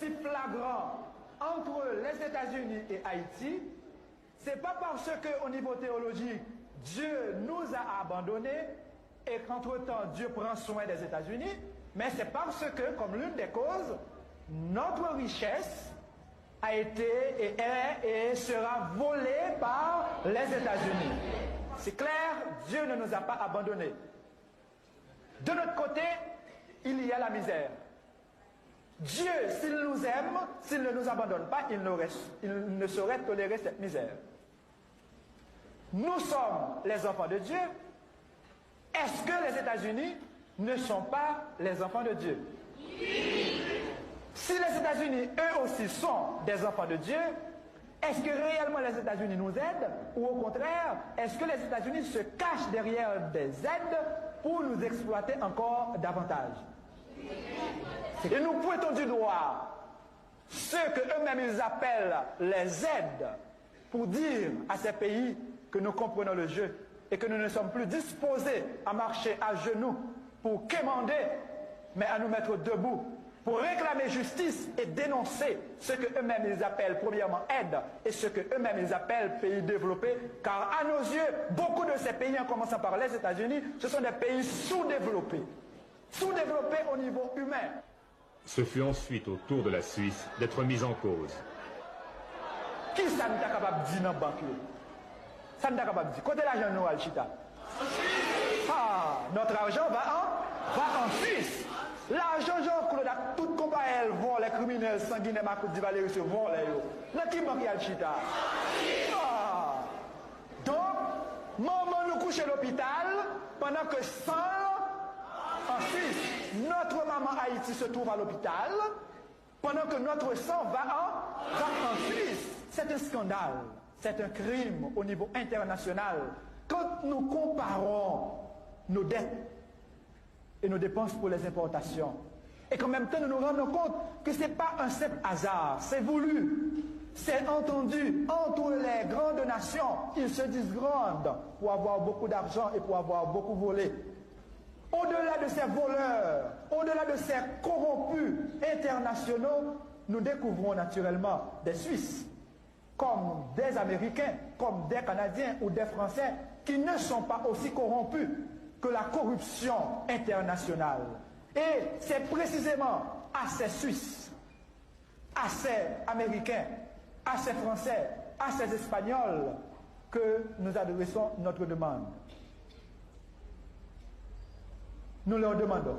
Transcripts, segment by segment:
si flagrant entre les États-Unis et Haïti, c'est pas parce qu'au niveau théologique, Dieu nous a abandonnés et qu'entre-temps Dieu prend soin des États-Unis, mais c'est parce que, comme l'une des causes, notre richesse a été et est et sera volée par les États-Unis. C'est clair, Dieu ne nous a pas abandonnés. De notre côté, il y a la misère. Dieu, s'il nous aime, s'il ne nous abandonne pas, il ne saurait tolérer cette misère. Nous sommes les enfants de Dieu. Est-ce que les États-Unis ne sont pas les enfants de Dieu? Oui. Si les États-Unis, eux aussi, sont des enfants de Dieu, est-ce que réellement les États-Unis nous aident? Ou au contraire, est-ce que les États-Unis se cachent derrière des aides pour nous exploiter encore davantage? Et nous pointons du doigt ceux que eux-mêmes ils appellent les aides pour dire à ces pays que nous comprenons le jeu et que nous ne sommes plus disposés à marcher à genoux pour quémander, mais à nous mettre debout pour réclamer justice et dénoncer ce que eux-mêmes ils appellent premièrement aide et ce que eux-mêmes ils appellent pays développés, car à nos yeux, beaucoup de ces pays, en commençant par les États-Unis, ce sont des pays sous-développés au niveau humain. Ce fut ensuite au tour de la Suisse d'être mise en cause. Qui ça n'est pas capable de dire dans la banque? Ça n'est pas capable de dire. Côté l'argent, nous, Alchita. Ah, notre argent va en Suisse. L'argent, Jean-Claude, toute compagnie, elles vont, les criminels sanguinaires, ma coupe d'Ivaléry, se vont, là, yo. Dans qui banque, Alchita? Ah. Donc, maman nous couche à l'hôpital pendant que 100 en Suisse, notre maman Haïti se trouve à l'hôpital, pendant que notre sang va en Suisse. C'est un scandale, c'est un crime au niveau international. Quand nous comparons nos dettes et nos dépenses pour les importations, et qu'en même temps nous nous rendons compte que ce n'est pas un simple hasard, c'est voulu, c'est entendu entre les grandes nations. Ils se disent grandes pour avoir beaucoup d'argent et pour avoir beaucoup volé. Au-delà de ces voleurs, au-delà de ces corrompus internationaux, nous découvrons naturellement des Suisses, comme des Américains, comme des Canadiens ou des Français, qui ne sont pas aussi corrompus que la corruption internationale. Et c'est précisément à ces Suisses, à ces Américains, à ces Français, à ces Espagnols que nous adressons notre demande. Nous leur demandons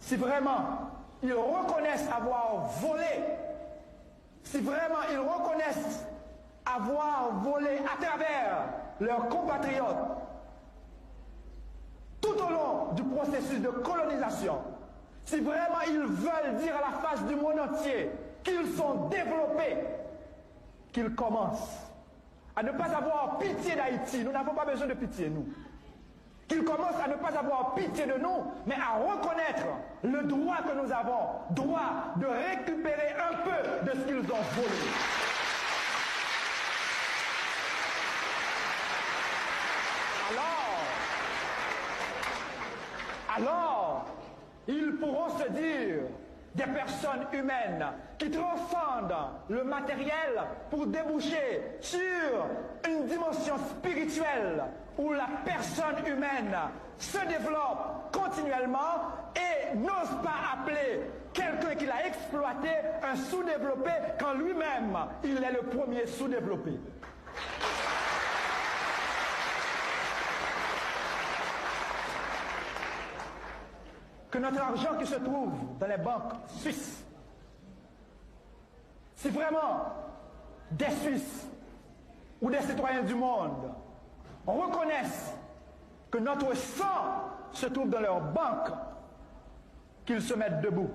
si vraiment ils reconnaissent avoir volé, si vraiment ils reconnaissent avoir volé à travers leurs compatriotes tout au long du processus de colonisation, si vraiment ils veulent dire à la face du monde entier qu'ils sont développés, qu'ils commencent à ne pas avoir pitié d'Haïti. Nous n'avons pas besoin de pitié, nous. Qu'ils commencent à ne pas avoir pitié de nous, mais à reconnaître le droit que nous avons, droit de récupérer un peu de ce qu'ils ont volé. Alors, ils pourront se dire des personnes humaines qui transcendent le matériel pour déboucher sur une dimension spirituelle où la personne humaine se développe continuellement et n'ose pas appeler quelqu'un qui l'a exploité un sous-développé quand lui-même il est le premier sous-développé. Que notre argent qui se trouve dans les banques suisses, si vraiment des Suisses ou des citoyens du monde reconnaissent que notre sang se trouve dans leurs banques, qu'ils se mettent debout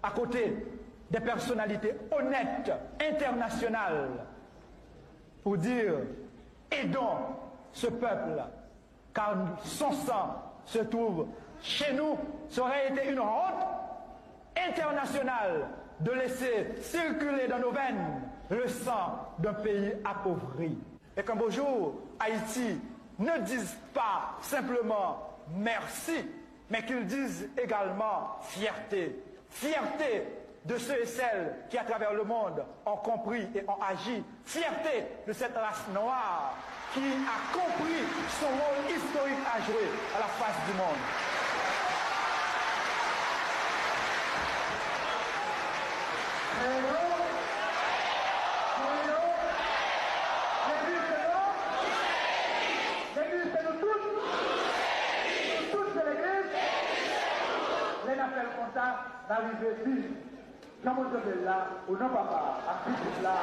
à côté des personnalités honnêtes internationales pour dire aidons ce peuple car son sang se trouve chez nous. Ça aurait été une honte internationale de laisser circuler dans nos veines le sang d'un pays appauvri. Et qu'un beau jour, Haïti ne dise pas simplement merci, mais qu'ils disent également fierté. Fierté de ceux et celles qui, à travers le monde, ont compris et ont agi. Fierté de cette race noire qui a compris son rôle historique à jouer à la face du monde. D'arriver ici, quand vous êtes là, ou non papa, à plus là, à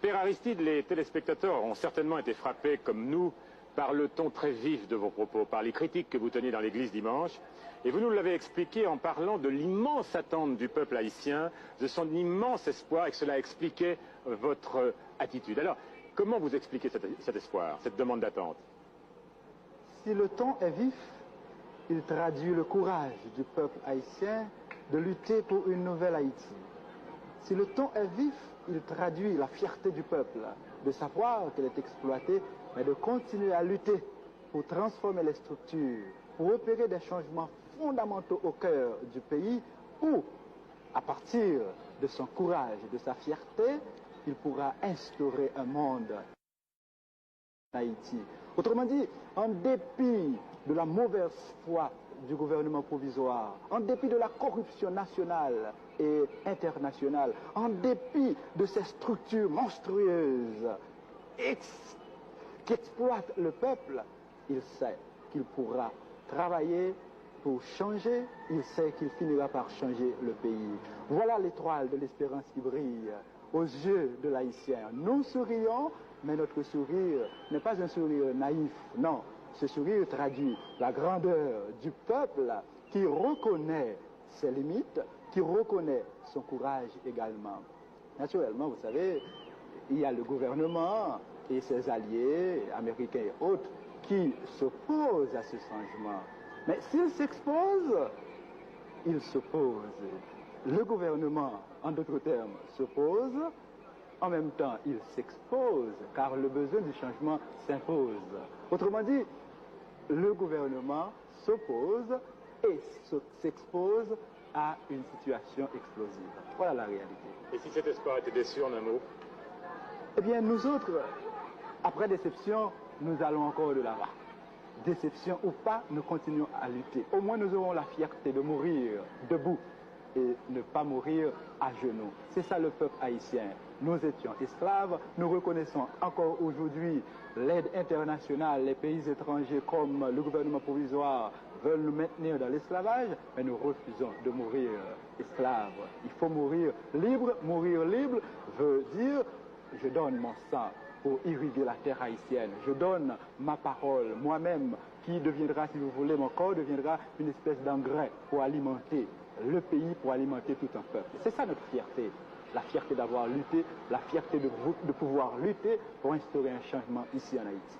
Père Aristide, les téléspectateurs ont certainement été frappés, comme nous, par le ton très vif de vos propos, par les critiques que vous teniez dans l'église dimanche. Et vous nous l'avez expliqué en parlant de l'immense attente du peuple haïtien, de son immense espoir, et que cela expliquait votre attitude. Alors, comment vous expliquez cet espoir, cette demande d'attente? Si le ton est vif, il traduit le courage du peuple haïtien de lutter pour une nouvelle Haïti. Si le ton est vif, il traduit la fierté du peuple de savoir qu'elle est exploitée, mais de continuer à lutter pour transformer les structures, pour opérer des changements fondamentaux au cœur du pays, où, à partir de son courage et de sa fierté, il pourra instaurer un monde en Haïti. Autrement dit, en dépit de la mauvaise foi du gouvernement provisoire, en dépit de la corruption nationale et internationale, en dépit de ces structures monstrueuses qui exploitent le peuple, il sait qu'il pourra travailler pour changer, il sait qu'il finira par changer le pays. Voilà l'étoile de l'espérance qui brille aux yeux de l'Haïtien. Nous sourions, mais notre sourire n'est pas un sourire naïf, non. Ce sourire traduit la grandeur du peuple qui reconnaît ses limites, qui reconnaît son courage également. Naturellement, vous savez, il y a le gouvernement et ses alliés, américains et autres, qui s'opposent à ce changement. Mais s'ils s'exposent, ils s'opposent. Le gouvernement, en d'autres termes, s'oppose. En même temps, il s'expose, car le besoin du changement s'impose. Autrement dit, le gouvernement s'oppose et s'expose à une situation explosive. Voilà la réalité. Et si cet espoir était déçu en un mot? Eh bien, nous autres, après déception, nous allons encore de l'avant. Déception ou pas, nous continuons à lutter. Au moins, nous aurons la fierté de mourir debout et ne pas mourir à genoux. C'est ça le peuple haïtien. Nous étions esclaves, nous reconnaissons encore aujourd'hui l'aide internationale, les pays étrangers comme le gouvernement provisoire veulent nous maintenir dans l'esclavage, mais nous refusons de mourir esclaves. Il faut mourir libre. Mourir libre veut dire je donne mon sang pour irriguer la terre haïtienne. Je donne ma parole, moi-même, qui deviendra, si vous voulez, mon corps deviendra une espèce d'engrais pour alimenter le pays, pour alimenter tout un peuple. C'est ça notre fierté. La fierté d'avoir lutté, la fierté de pouvoir lutter pour instaurer un changement ici en Haïti.